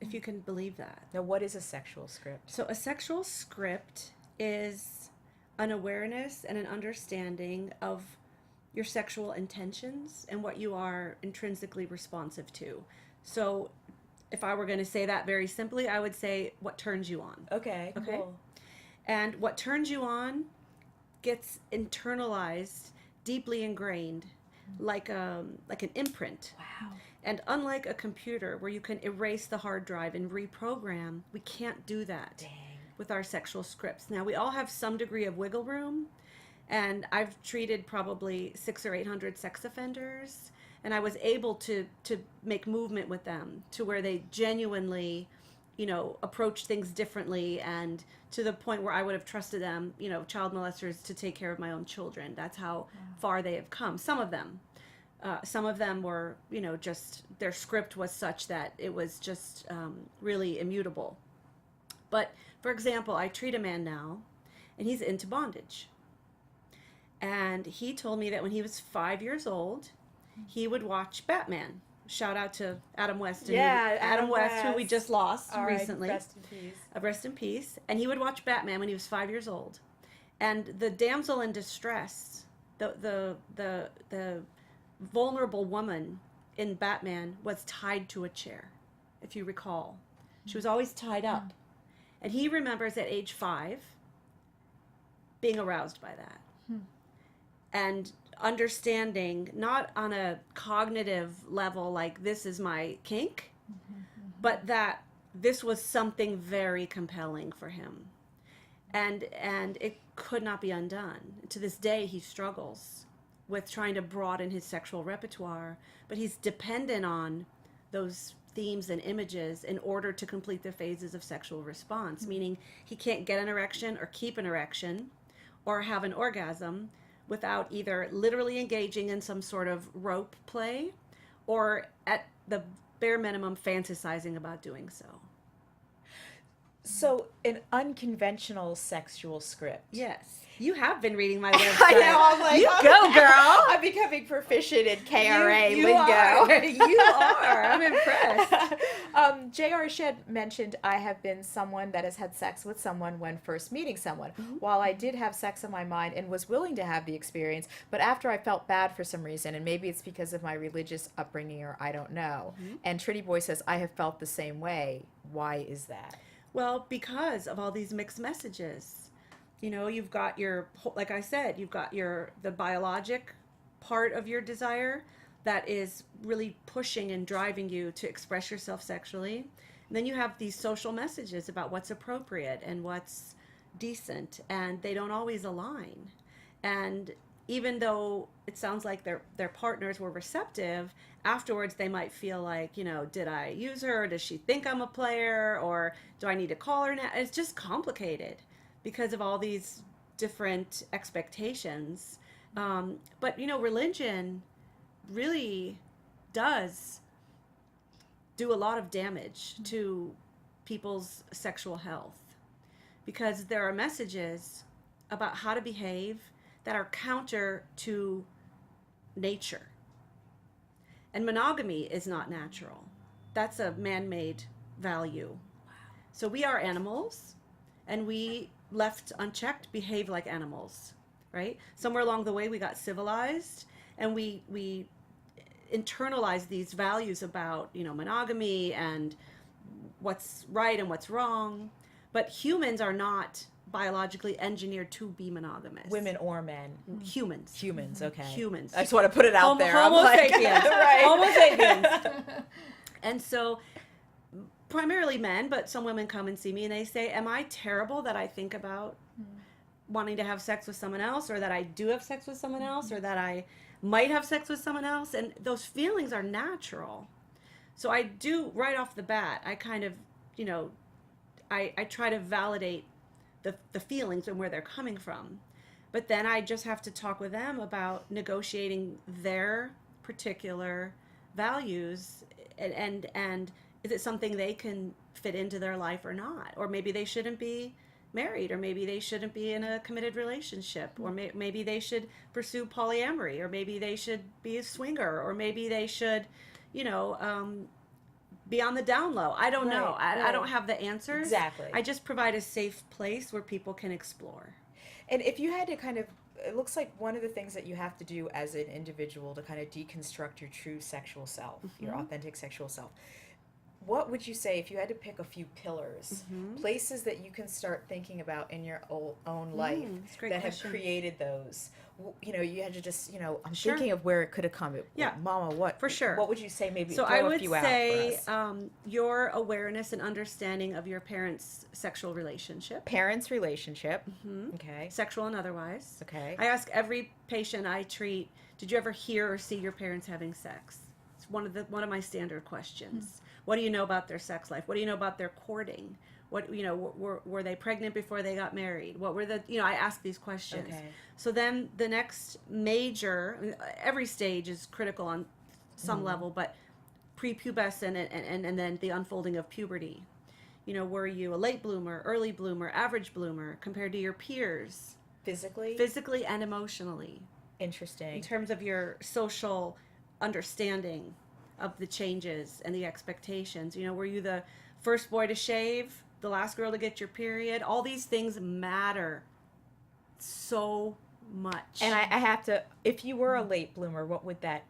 if you can believe that. Now, what is a sexual script? So a sexual script is an awareness and an understanding of your sexual intentions and what you are intrinsically responsive to. So if I were going to say that very simply, I would say what turns you on. Okay. Cool. And what turns you on gets internalized, deeply ingrained, like an imprint. Wow. And unlike a computer where you can erase the hard drive and reprogram, we can't do that with our sexual scripts. Now, we all have some degree of wiggle room, and I've treated probably 600 or 800 sex offenders, and I was able to make movement with them to where they genuinely, approach things differently, and to the point where I would have trusted them, child molesters, to take care of my own children. That's how far they have come. Some of them were, just their script was such that it was just really immutable. But for example, I treat a man now, and he's into bondage. And he told me that when he was 5 years old, he would watch Batman. Shout out to Adam West. Adam West, who we just lost recently. Rest in peace. Rest in peace. And he would watch Batman when he was 5 years old. And the damsel in distress, the vulnerable woman in Batman, was tied to a chair, if you recall. She was always tied up. And he remembers at age 5 being aroused by that. And understanding, not on a cognitive level, like this is my kink, but that this was something very compelling for him. And it could not be undone. To this day, he struggles with trying to broaden his sexual repertoire, but he's dependent on those themes and images in order to complete the phases of sexual response, meaning he can't get an erection or keep an erection or have an orgasm without either literally engaging in some sort of rope play or at the bare minimum fantasizing about doing so. So, an unconventional sexual script. Yes. You have been reading my website. I know, I'm like, you go, girl. I'm becoming proficient in KRA you lingo. Are. You are. I'm impressed. J.R. Shedd mentioned, I have been someone that has had sex with someone when first meeting someone. Mm-hmm. While I did have sex in my mind and was willing to have the experience, but after I felt bad for some reason, and maybe it's because of my religious upbringing or I don't know. Mm-hmm. And Trinity Boy says, I have felt the same way. Why is that? Well, because of all these mixed messages. You know, you've got your, like I said, you've got the biologic part of your desire that is really pushing and driving you to express yourself sexually. And then you have these social messages about what's appropriate and what's decent, and they don't always align. And even though it sounds like their partners were receptive, afterwards they might feel like, you know, did I use her? Does she think I'm a player? Or do I need to call her now? It's just complicated because of all these different expectations. But, you know, religion really does do a lot of damage to people's sexual health, because there are messages about how to behave that are counter to nature. And monogamy is not natural. That's a man-made value. Wow. So we are animals, and we, left unchecked, behave like animals, right? Somewhere along the way we got civilized, and we internalized these values about, you know, monogamy and what's right and what's wrong. But humans are not biologically engineered to be monogamous. Women or men? Humans. Humans, okay. Humans. I just want to put it out there. Homo sapiens. Right. Homo sapiens. And so, primarily men, but some women come and see me and they say, am I terrible that I think about wanting to have sex with someone else, or that I do have sex with someone else, or that I might have sex with someone else? And those feelings are natural. So I do, right off the bat, I kind of, you know, I try to validate the feelings and where they're coming from. But then I just have to talk with them about negotiating their particular values, and is it something they can fit into their life or not? Or maybe they shouldn't be married, or maybe they shouldn't be in a committed relationship, or maybe they should pursue polyamory, or maybe they should be a swinger, or maybe they should, you know, be on the down low. I don't know. I don't have the answers. Exactly. I just provide a safe place where people can explore. And if you had to kind of, it looks like one of the things that you have to do as an individual to kind of deconstruct your true sexual self, your authentic sexual self, what would you say if you had to pick a few pillars, places that you can start thinking about in your own life that have created those? You know, you had to just, you know, I'm thinking of where it could have come. Yeah. Mama, what? For sure. What would you say maybe? So throw I a would few out say for us. Your awareness and understanding of your parents' sexual relationship. Parents' relationship. Okay. Sexual and otherwise. Okay. I ask every patient I treat, did you ever hear or see your parents having sex? It's one of my standard questions. What do you know about their sex life? What do you know about their courting? What, you know, were they pregnant before they got married? What were the, you know, I ask these questions. Okay. So then the next major, every stage is critical on some level, but prepubescent and then the unfolding of puberty. You know, were you a late bloomer, early bloomer, average bloomer compared to your peers? Physically and emotionally. Interesting. In terms of your social understanding of the changes and the expectations. You know, were you the first boy to shave, the last girl to get your period? All these things matter so much. And I have to, if you were a late bloomer, what would that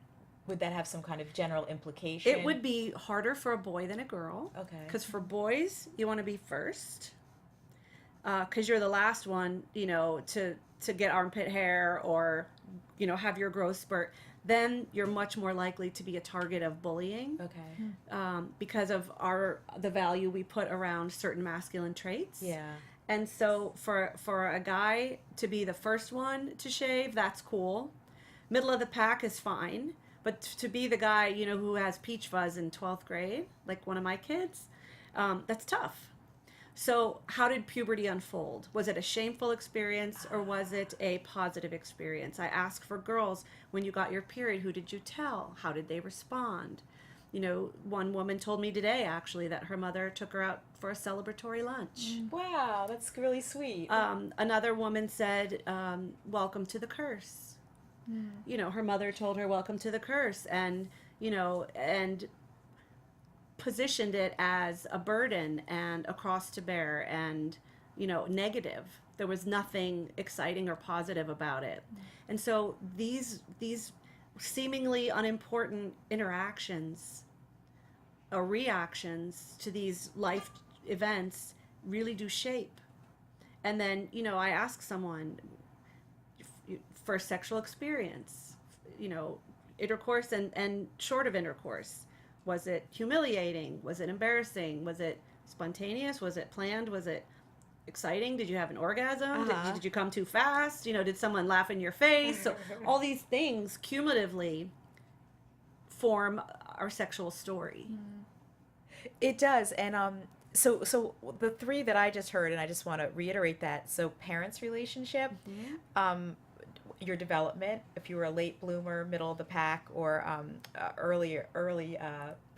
have some kind of general implication? It would be harder for a boy than a girl. Okay. Because for boys, you want to be first. Because you're the last one, you know, to to get armpit hair or, have your growth spurt, then you're much more likely to be a target of bullying. Okay. Because of the value we put around certain masculine traits. Yeah. And so for a guy to be the first one to shave, that's cool. Middle of the pack is fine. But to be the guy, who has peach fuzz in 12th grade, like one of my kids, that's tough. So how did puberty unfold? Was it a shameful experience or was it a positive experience? I ask for girls, when you got your period, who did you tell? How did they respond? One woman told me today, actually, that her mother took her out for a celebratory lunch. Wow, that's really sweet. Another woman said, welcome to the curse. Her mother told her, welcome to the curse, and positioned it as a burden and a cross to bear and, negative. There was nothing exciting or positive about it. And so these seemingly unimportant interactions or reactions to these life events really do shape. And then, I ask someone, first sexual experience, intercourse and short of intercourse. Was it humiliating? Was it embarrassing? Was it spontaneous? Was it planned? Was it exciting? Did you have an orgasm? Did you come too fast? Did someone laugh in your face? So all these things cumulatively form our sexual story. It does. And so the three that I just heard, and I just want to reiterate that. So parents' relationship, your development, if you were a late bloomer, middle of the pack, or early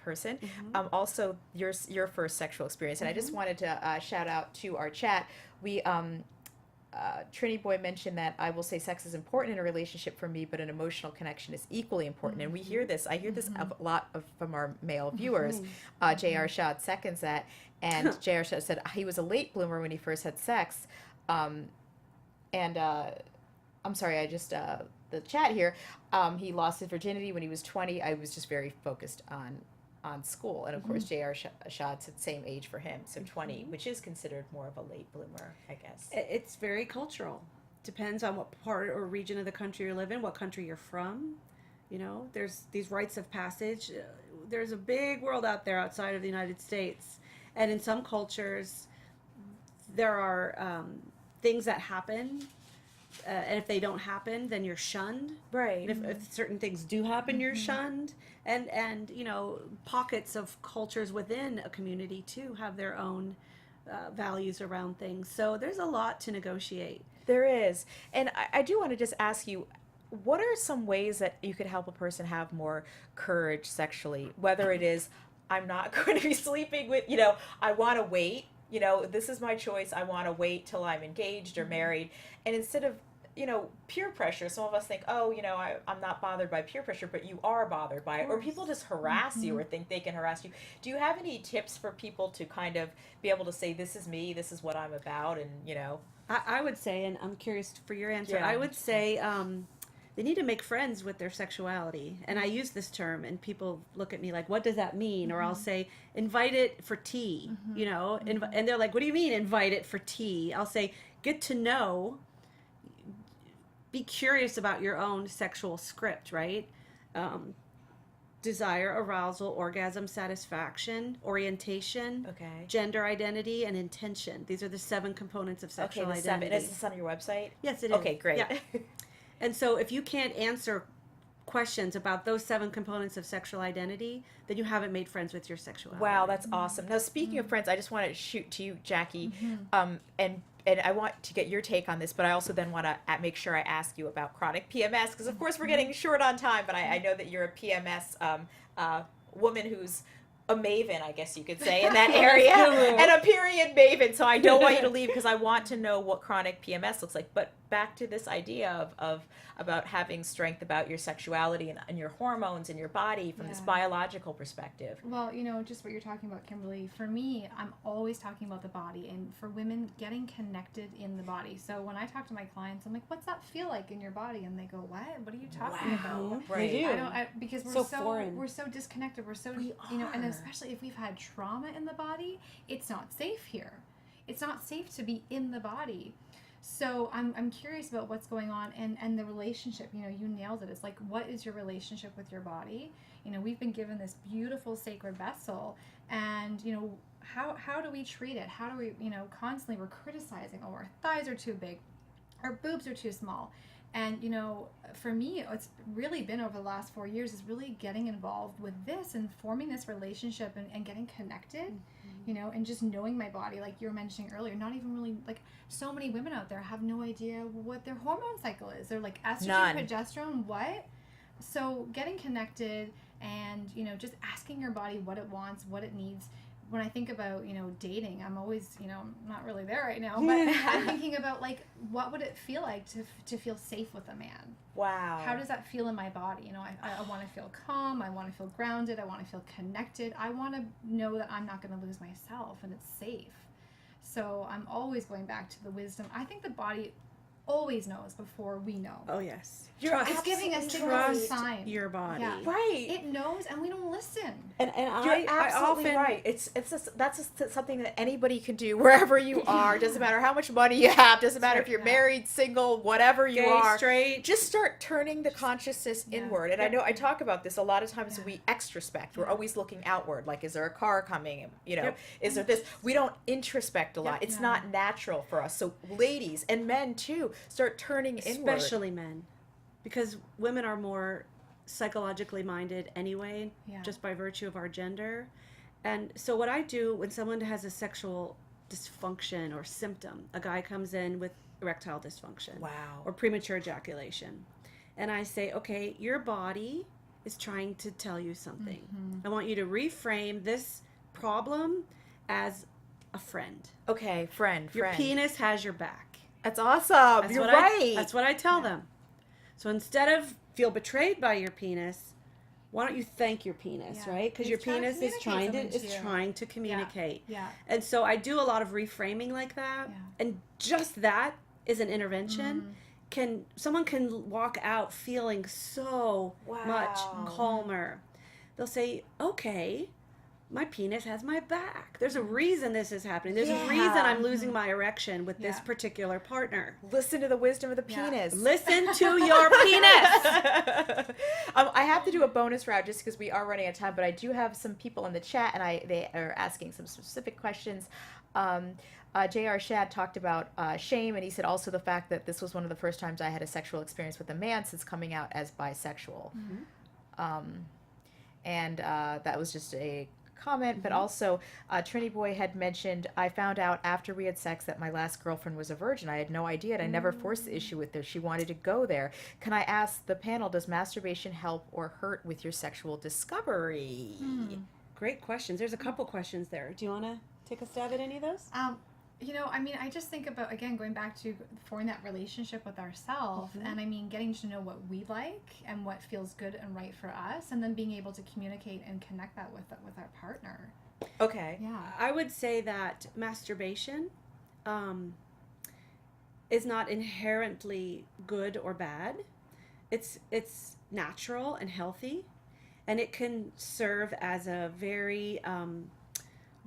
person. Also your first sexual experience. And I just wanted to shout out to our chat. We Trini Boy mentioned that I will say sex is important in a relationship for me, but an emotional connection is equally important. And we hear this. I hear this a lot from our male viewers. J.R. Shad seconds that. And J.R. Shad said he was a late bloomer when he first had sex. I'm sorry, I just, the chat here, he lost his virginity when he was 20. I was just very focused on school. And of course, J.R. Shad's the same age for him, so 20, which is considered more of a late bloomer, I guess. It's very cultural. Depends on what part or region of the country you live in, what country you're from. There's these rites of passage. There's a big world out there outside of the United States. And in some cultures, there are things that happen. And if they don't happen, then you're shunned. Right. And if certain things do happen, you're shunned. And pockets of cultures within a community, too, have their own values around things. So there's a lot to negotiate. There is. And I do want to just ask you, what are some ways that you could help a person have more courage sexually? Whether it is, I'm not going to be sleeping with, I want to wait. This is my choice. I want to wait till I'm engaged or married. And instead of, peer pressure, some of us think, I'm not bothered by peer pressure, but you are bothered by it. Or people just harass you or think they can harass you. Do you have any tips for people to kind of be able to say, this is me, this is what I'm about, and, I would say, and I'm curious for your answer, Yeah. I would say they need to make friends with their sexuality. And I use this term, and people look at me like, what does that mean? Or I'll say, invite it for tea, and they're like, what do you mean, invite it for tea? I'll say, get to know, be curious about your own sexual script, right? Desire, arousal, orgasm, satisfaction, orientation, gender identity, and intention. These are the 7 components of sexual identity. 7. Is this on your website? Yes, it is. Okay, great. Yeah. And so if you can't answer questions about those 7 components of sexual identity, then you haven't made friends with your sexuality. Wow, that's awesome. Now, speaking of friends, I just want to shoot to you, Jacquie, and I want to get your take on this, but I also then want to make sure I ask you about chronic PMS, because of course we're getting short on time, but I know that you're a PMS woman who's a maven, I guess you could say, in that area, and a period maven, so I don't want you to leave because I want to know what chronic PMS looks like. But back to this idea of about having strength about your sexuality and your hormones in your body from this biological perspective. Well, just what you're talking about, Kimberly, for me, I'm always talking about the body, and for women, getting connected in the body. So when I talk to my clients, I'm like, what's that feel like in your body? And they go, what are you talking about? Right. They do. Because we're so disconnected. We're so, and especially if we've had trauma in the body, it's not safe here. It's not safe to be in the body. So I'm curious about what's going on and the relationship. You know, you nailed it. It's like, what is your relationship with your body? You know, we've been given this beautiful sacred vessel, and you know, how do we treat it? How do we, you know, constantly we're criticizing, oh, our thighs are too big, our boobs are too small. And, you know, for me, it's really been over the last 4 years is really getting involved with this and forming this relationship and getting connected, you know, and just knowing my body, like you were mentioning earlier, not even really, like, so many women out there have no idea what their hormone cycle is. They're like, estrogen, progesterone, what? So getting connected and, you know, just asking your body what it wants, what it needs. When I think about, you know, dating, I'm always, you know, I'm not really there right now, but I'm thinking about, like, what would it feel like to feel safe with a man? Wow. How does that feel in my body? You know, I want to feel calm. I want to feel grounded. I want to feel connected. I want to know that I'm not going to lose myself and it's safe. So I'm always going back to the wisdom. I think the body always knows before we know. Oh, yes. It's giving us signals and signs. Your body. Yeah. Right. It knows, and we don't listen. And I absolutely often, right. That's something that anybody can do wherever you are. Doesn't matter how much money you have. Doesn't matter if you're married, single, whatever you gay, are. straight. Just start turning the consciousness inward. And I know I talk about this a lot of times. We extrospect. We're always looking outward. Like, is there a car coming? You know, is there this? We don't introspect a lot. It's not natural for us. So ladies and men too, start turning inward. Especially men. Because women are more psychologically minded anyway, just by virtue of our gender. And so what I do when someone has a sexual dysfunction or symptom, a guy comes in with erectile dysfunction or premature ejaculation, and I say, okay, your body is trying to tell you something. I want you to reframe this problem as a friend. Okay, friend. Your penis has your back. That's awesome. You're right. That's what I tell them. So instead of feel betrayed by your penis, why don't you thank your penis, right? Because your penis is trying to communicate. Yeah. And so I do a lot of reframing like that, and just that is an intervention. Someone can walk out feeling so much calmer. They'll say, okay, my penis has my back. There's a reason this is happening. There's a reason I'm losing my erection with this particular partner. Listen to the wisdom of the penis. Listen to your penis. I have to do a bonus round just because we are running out of time, but I do have some people in the chat, and they are asking some specific questions. J.R. Shad talked about shame, and he said also the fact that this was one of the first times I had a sexual experience with a man since coming out as bisexual. And that was just a comment, but also Trini Boy had mentioned, I found out after we had sex that my last girlfriend was a virgin. I had no idea, and I never forced the issue with her. She wanted to go there. Can I ask the panel, does masturbation help or hurt with your sexual discovery? Great questions. There's a couple questions there. Do you want to take a stab at any of those? You know, I mean, I just think about, again, going back to forming that relationship with ourselves, and I mean, getting to know what we like and what feels good and right for us, and then being able to communicate and connect that with our partner. Okay. Yeah. I would say that masturbation is not inherently good or bad. It's natural and healthy, and it can serve as a very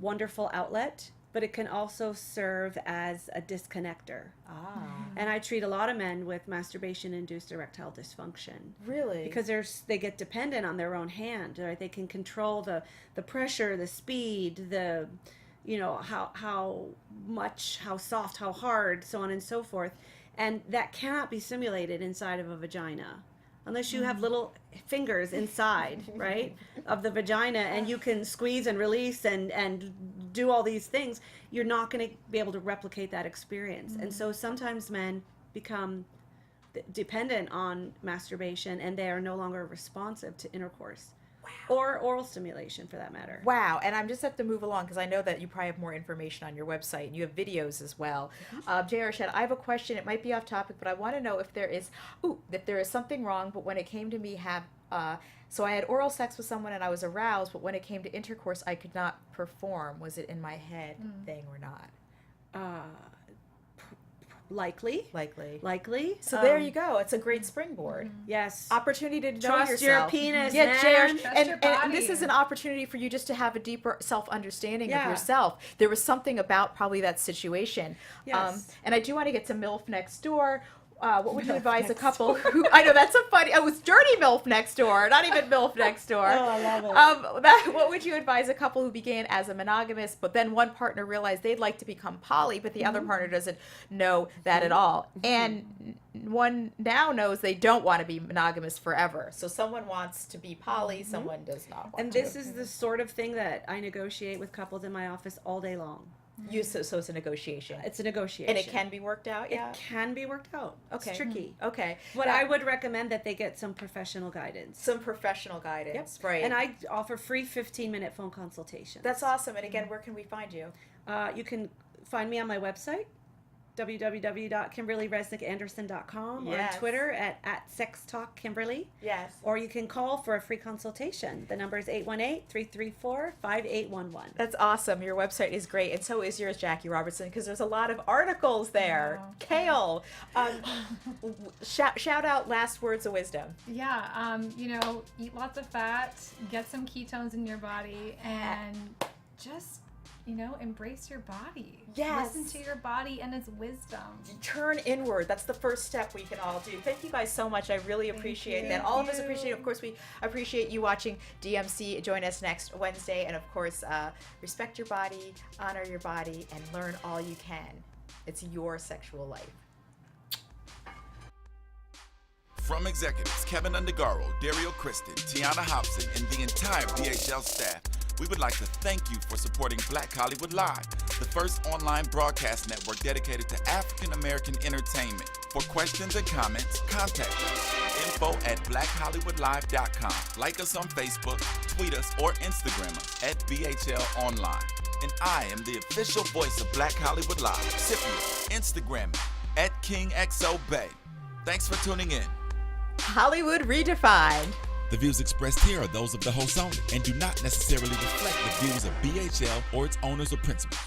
wonderful outlet, but it can also serve as a disconnector. And I treat a lot of men with masturbation-induced erectile dysfunction. Really? Because they get dependent on their own hand, right? They can control the pressure, the speed, the, you know, how much, how soft, how hard, so on and so forth. And that cannot be simulated inside of a vagina. Unless you have little fingers inside, right, of the vagina, and you can squeeze and release and do all these things, you're not going to be able to replicate that experience. And so sometimes men become dependent on masturbation, and they are no longer responsive to intercourse. Or oral stimulation, for that matter. Wow. And I just have to move along because I know that you probably have more information on your website, and you have videos as well. J.R. Shedd, I have a question. It might be off topic, but I want to know if there is something wrong, but when it came to me so I had oral sex with someone and I was aroused, but when it came to intercourse, I could not perform. Was it in my head thing or not? Likely. So there you go. It's a great springboard. Yes. Opportunity to know Trust yourself. your penis, Yeah, man. Trust your and body. this is an opportunity for you just to have a deeper self-understanding of Yeah. yourself. There was something about probably that situation. Yes. And I do want to get to MILF next door. What would you advise a couple who, I know that's so funny. Oh, it's dirty MILF next door, not even MILF next door. Oh, I love it. What would you advise a couple who began as a monogamous, but then one partner realized they'd like to become poly, but the other partner doesn't know that at all? And one now knows they don't want to be monogamous forever. So someone wants to be poly, someone does not want And to. this is the sort of thing that I negotiate with couples in my office all day long. So it's a negotiation. It's a negotiation. And it can be worked out, yeah? It can be worked out. Okay. It's tricky. Okay. But I would recommend that they get some professional guidance. Some professional guidance, right? And I offer free 15-minute phone consultations. That's awesome. And again, where can we find you? You can find me on my website, www.KimberlyResnickAnderson.com, or on Yes. Twitter at SexTalkKimberly. Yes. Or you can call for a free consultation. The number is 818-334-5811. That's awesome. Your website is great, and so is yours, Jacquie Robertson, because there's a lot of articles there. Wow. Kale, shout out last words of wisdom. Yeah, eat lots of fat, get some ketones in your body, and just, embrace your body. Yes. Listen to your body and its wisdom. Turn inward. That's the first step we can all do. Thank you guys so much. I really appreciate that. All of us appreciate it. Of course, we appreciate you watching DMC. Join us next Wednesday. And of course, respect your body, honor your body, and learn all you can. It's your sexual life. From executives Keven Undergaro, Dario Kristen, Tiana Hobson, and the entire BHL staff, we would like to thank you for supporting Black Hollywood Live, the first online broadcast network dedicated to African American entertainment. For questions and comments, contact us. info@blackhollywoodlive.com. Like us on Facebook, tweet us, or Instagram us at BHL Online. And I am the official voice of Black Hollywood Live, Scipio, Instagram me @KingXOBay. Thanks for tuning in. Hollywood Redefined. The views expressed here are those of the host only and do not necessarily reflect the views of BHL or its owners or principals.